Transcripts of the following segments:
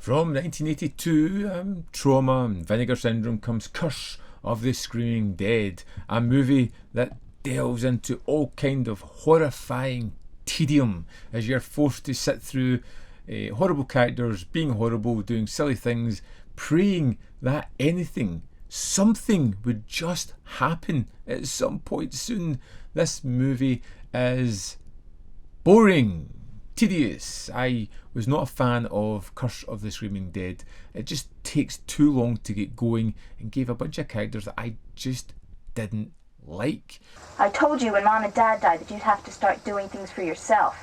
From 1982, Troma and Vinegar Syndrome comes Curse of the Screaming Dead, a movie that delves into all kind of horrifying tedium as you're forced to sit through horrible characters being horrible, doing silly things, praying that something would just happen at some point soon. This movie is boring, tedious. I was not a fan of Curse of the Screaming Dead. It just takes too long to get going and gave a bunch of characters that I just didn't like. I told you when Mom and Dad died that you'd have to start doing things for yourself.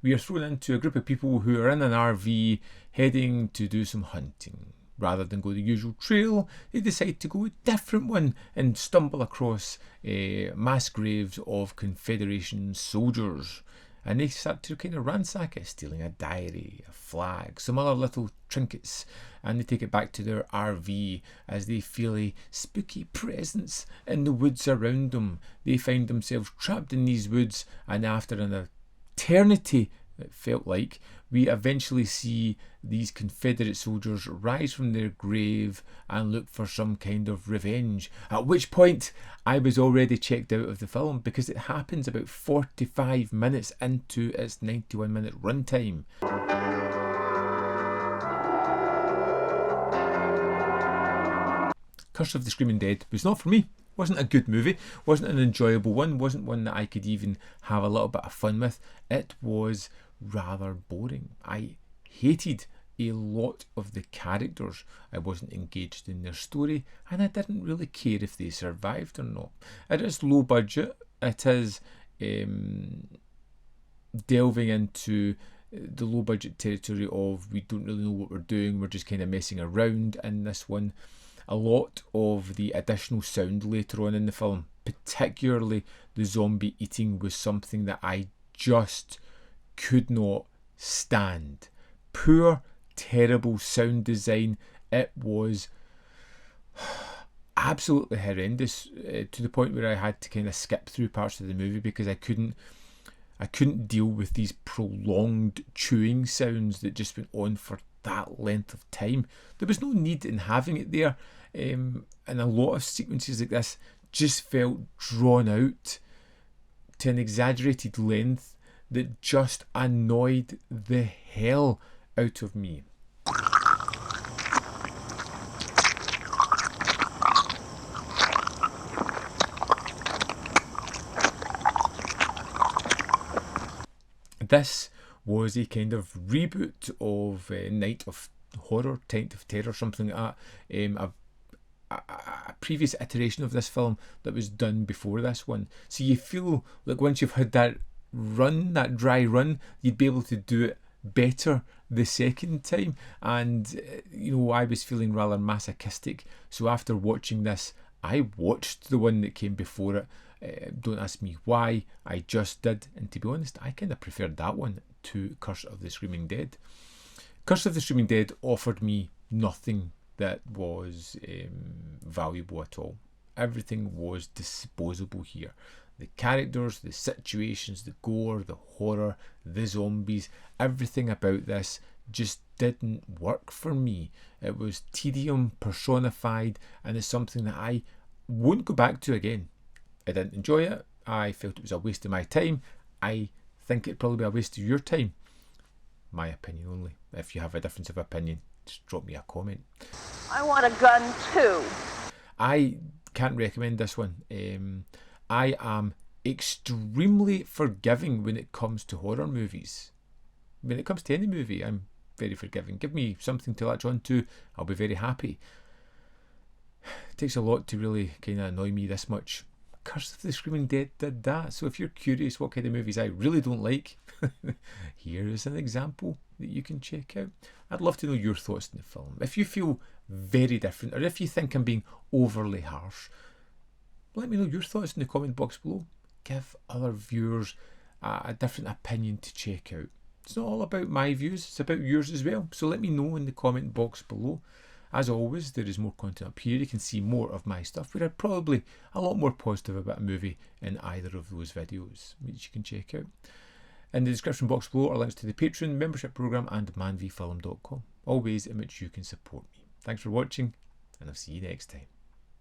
We are thrown into a group of people who are in an RV heading to do some hunting. Rather than go the usual trail, they decide to go a different one and stumble across mass graves of Confederation soldiers. And they start to kind of ransack it, stealing a diary, a flag, some other little trinkets, and they take it back to their RV as they feel a spooky presence in the woods around them. They find themselves trapped in these woods, and after an eternity, it felt like, we eventually see these Confederate soldiers rise from their grave and look for some kind of revenge. At which point, I was already checked out of the film because it happens about 45 minutes into its 91-minute runtime. Curse of the Screaming Dead was not for me. Wasn't a good movie, wasn't an enjoyable one, wasn't one that I could even have a little bit of fun with. It was rather boring. I hated a lot of the characters. I wasn't engaged in their story, and I didn't really care if they survived or not. It is low budget. It is delving into the low budget territory of we don't really know what we're doing, we're just kind of messing around in this one. A lot of the additional sound later on in the film, particularly the zombie eating, was something that I just could not stand. Poor, terrible sound design. It was absolutely horrendous, to the point where I had to kind of skip through parts of the movie because I couldn't deal with these prolonged chewing sounds that just went on for that length of time. There was no need in having it there, and a lot of sequences like this just felt drawn out to an exaggerated length that just annoyed the hell out of me. This was a kind of reboot of Night of Horror, Night of Terror, something like that. A previous iteration of this film that was done before this one. So you feel like once you've had that run, that dry run, you'd be able to do it better the second time. And I was feeling rather masochistic. So after watching this, I watched the one that came before it. Don't ask me why, I just did. And to be honest, I kind of preferred that one to Curse of the Screaming Dead. Curse of the Screaming Dead offered me nothing that was valuable at all. Everything was disposable here. The characters, the situations, the gore, the horror, the zombies, everything about this just didn't work for me. It was tedium personified, and it's something that I won't go back to again. I didn't enjoy it. I felt it was a waste of my time. I think it'd probably be a waste of your time. My opinion only. If you have a difference of opinion, just drop me a comment. I want a gun too. I can't recommend this one. I am extremely forgiving when it comes to horror movies. When it comes to any movie, I'm very forgiving. Give me something to latch on to, I'll be very happy. It takes a lot to really kind of annoy me this much. Curse of the Screaming Dead did that. So if you're curious what kind of movies I really don't like, here is an example that you can check out. I'd love to know your thoughts on the film. If you feel very different, or if you think I'm being overly harsh, let me know your thoughts in the comment box below. Give other viewers a different opinion to check out. It's not all about my views, it's about yours as well. So let me know in the comment box below. As always, there is more content up here. You can see more of my stuff, where I'm probably a lot more positive about a movie in either of those videos, which you can check out. In the description box below are links to the Patreon membership programme and manvfilm.com, all ways in which you can support me. Thanks for watching, and I'll see you next time.